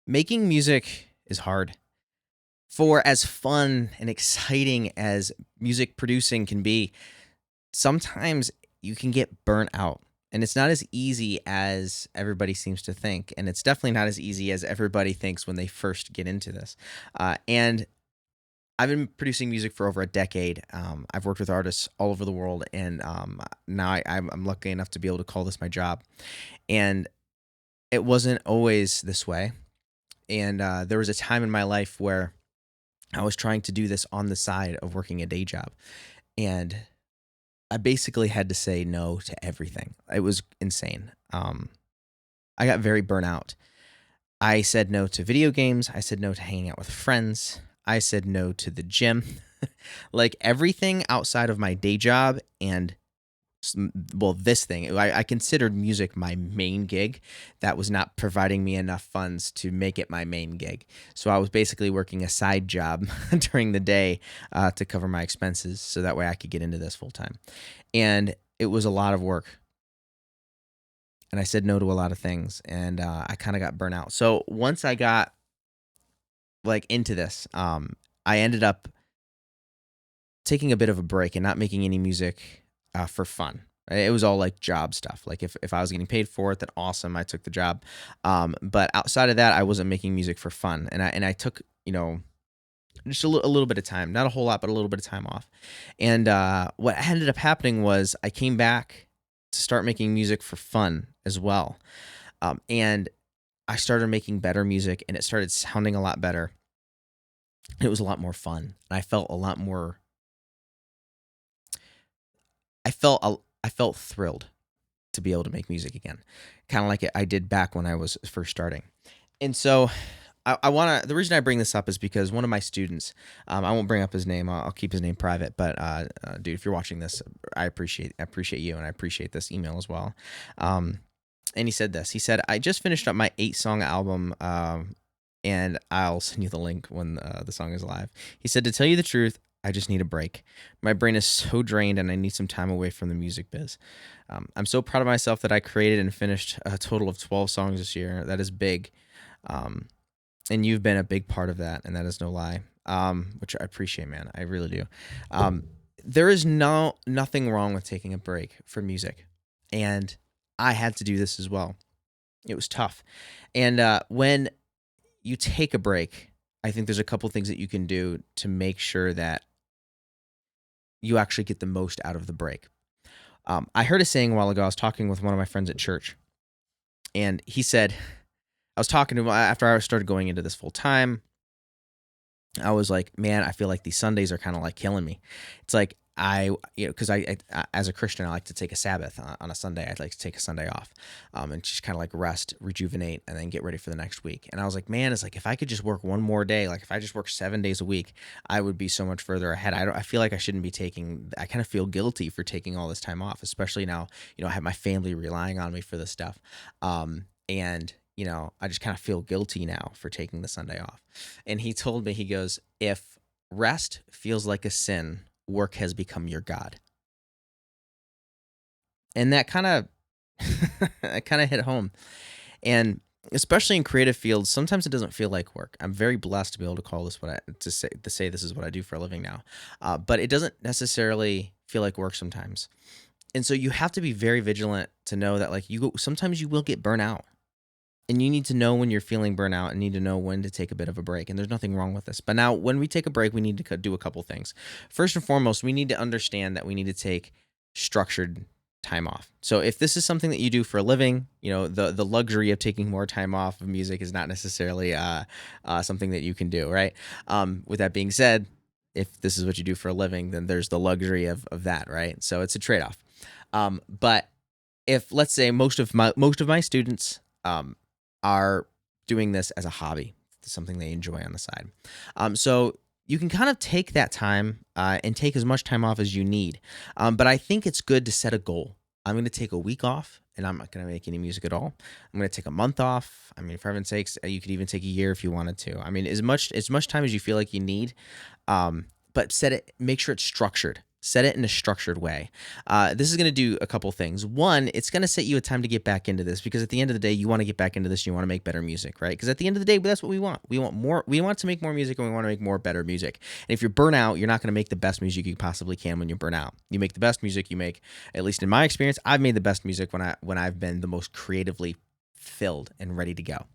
Making music is hard. For as fun and exciting as music producing can be, sometimes you can get burnt out. And it's not as easy as everybody seems to think. And it's definitely not as easy as everybody thinks when they first get into this. And I've been producing music for over a decade. I've worked with artists all over the world. And now I'm lucky enough to be able to call this my job. And it wasn't always this way. And there was a time in my life where I was trying to do this on the side of working a day job. And I basically had to say no to everything. It was insane. I got very burnt out. I said no to video games. I said no to hanging out with friends. I said no to the gym. Like everything outside of my day job and this thing, I considered music my main gig. That was not providing me enough funds to make it my main gig. So I was basically working a side job during the day to cover my expenses so that way I could get into this full time. And it was a lot of work. And I said no to a lot of things and I kind of got burnt out. So once I got like into this, I ended up taking a bit of a break and not making any music for fun. It was all like job stuff. Like if I was getting paid for it, then awesome, I took the job. But outside of that, I wasn't making music for fun. And I took, just a little bit of time, not a whole lot, but a little bit of time off. And what ended up happening was I came back to start making music for fun as well. And I started making better music and it started sounding a lot better. It was a lot more fun. And I felt a lot more I felt thrilled to be able to make music again, kind of like I did back when I was first starting. And so I want to. The reason I bring this up is because one of my students, I won't bring up his name. I'll keep his name private. But dude, if you're watching this, I appreciate you, and I appreciate this email as well. And he said this. He said, "I just finished up my 8-song album." And I'll send you the link when the song is live. He said, "To tell you the truth, I just need a break. My brain is so drained and I need some time away from the music biz. I'm so proud of myself that I created and finished a total of 12 songs this year. That is big. And you've been a big part of that, and that is no lie, which I appreciate, man. I really do. There is nothing wrong with taking a break from music. And I had to do this as well. It was tough. And when you take a break, I think there's a couple things that you can do to make sure that you actually get the most out of the break. I heard a saying a while ago. I was talking with one of my friends at church, and he said, I was talking to him after I started going into this full time. I was like, man, I feel like these Sundays are kind of like killing me. It's like because I as a Christian, I like to take a Sabbath on a Sunday. I'd like to take a Sunday off, and just kind of like rest, rejuvenate, and then get ready for the next week. And I was like, man, it's like if I could just work one more day, like if I just work 7 days a week, I would be so much further ahead. I feel like I shouldn't be taking. I kind of feel guilty for taking all this time off, especially now. I have my family relying on me for this stuff, and I just kind of feel guilty now for taking the Sunday off. And he told me, he goes, if rest feels like a sin, work has become your God. And that kind of hit home. And especially in creative fields, sometimes it doesn't feel like work. I'm very blessed to be able to call this to say this is what I do for a living now. But it doesn't necessarily feel like work sometimes. And so you have to be very vigilant to know that sometimes you will get burnt out. And you need to know when you're feeling burnout and need to know when to take a bit of a break. And there's nothing wrong with this. But now when we take a break, we need to do a couple things. First and foremost, we need to understand that we need to take structured time off. So if this is something that you do for a living, the luxury of taking more time off of music is not necessarily something that you can do, right? With that being said, if this is what you do for a living, then there's the luxury of that, right? So it's a trade-off. But if, let's say, most of my students are doing this as a hobby, something they enjoy on the side. So you can kind of take that time and take as much time off as you need. But I think it's good to set a goal. I'm going to take a week off and I'm not going to make any music at all. I'm going to take a month off. I mean, for heaven's sakes, you could even take a year if you wanted to. I mean, as much time as you feel like you need, but make sure it's structured. Set it in a structured way. This is going to do a couple things. One, it's going to set you a time to get back into this because at the end of the day, you want to get back into this. You want to make better music, right? Because at the end of the day, that's what we want. We want more. We want to make more music, and we want to make more better music. And if you're burnt out, you're not going to make the best music you possibly can when you're burnt out. You make the best music you make. At least in my experience, I've made the best music when I've been the most creatively filled and ready to go,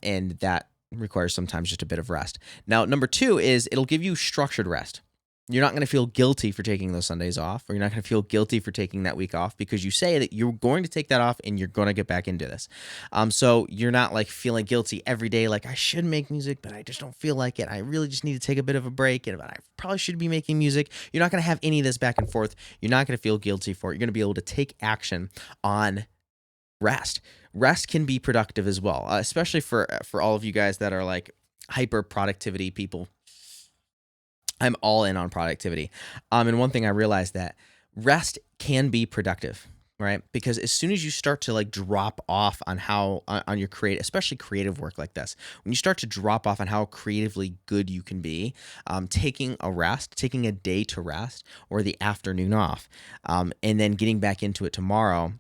and that requires sometimes just a bit of rest. Now, number two is it'll give you structured rest. You're not going to feel guilty for taking those Sundays off, or you're not going to feel guilty for taking that week off because you say that you're going to take that off and you're going to get back into this. So you're not like feeling guilty every day, like I should make music, but I just don't feel like it. I really just need to take a bit of a break, and I probably should be making music. You're not going to have any of this back and forth. You're not going to feel guilty for it. You're going to be able to take action on rest. Rest can be productive as well, especially for all of you guys that are like hyper productivity people. I'm all in on productivity. And one thing I realized that rest can be productive, right? Because as soon as you start to like drop off on how on your especially creative work like this, when you start to drop off on how creatively good you can be, taking a day to rest or the afternoon off, and then getting back into it tomorrow.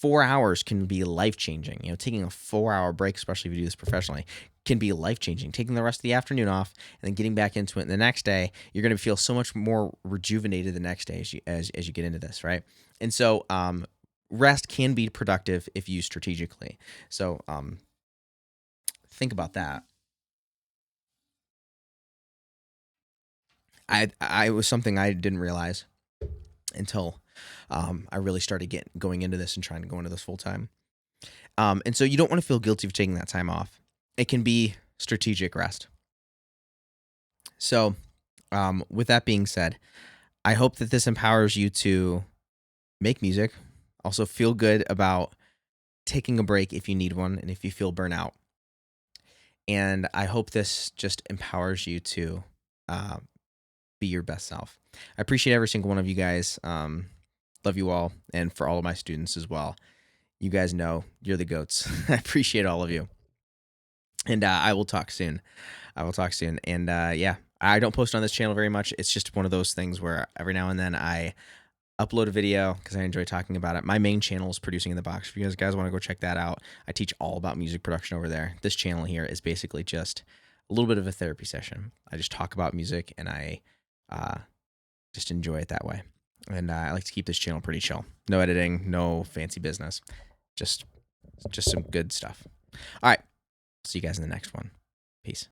4 hours can be life-changing. Taking a 4-hour break, especially if you do this professionally, can be life-changing. Taking the rest of the afternoon off and then getting back into it the next day, you're going to feel so much more rejuvenated the next day as you get into this, right? And so rest can be productive if used strategically. So think about that. I was something I didn't realize until I really started going into this and trying to go into this full time. And so you don't want to feel guilty for taking that time off. It can be strategic rest. So with that being said, I hope that this empowers you to make music, also feel good about taking a break if you need one and if you feel burnout. And I hope this just empowers you to be your best self. I appreciate every single one of you guys. Love you all. And for all of my students as well. You guys know you're the goats. I appreciate all of you. And I will talk soon. And yeah, I don't post on this channel very much. It's just one of those things where every now and then I upload a video because I enjoy talking about it. My main channel is Producing in the Box. If you guys want to go check that out, I teach all about music production over there. This channel here is basically just a little bit of a therapy session. I just talk about music and I just enjoy it that way. And I like to keep this channel pretty chill. No editing, no fancy business. Just some good stuff. All right. See you guys in the next one. Peace.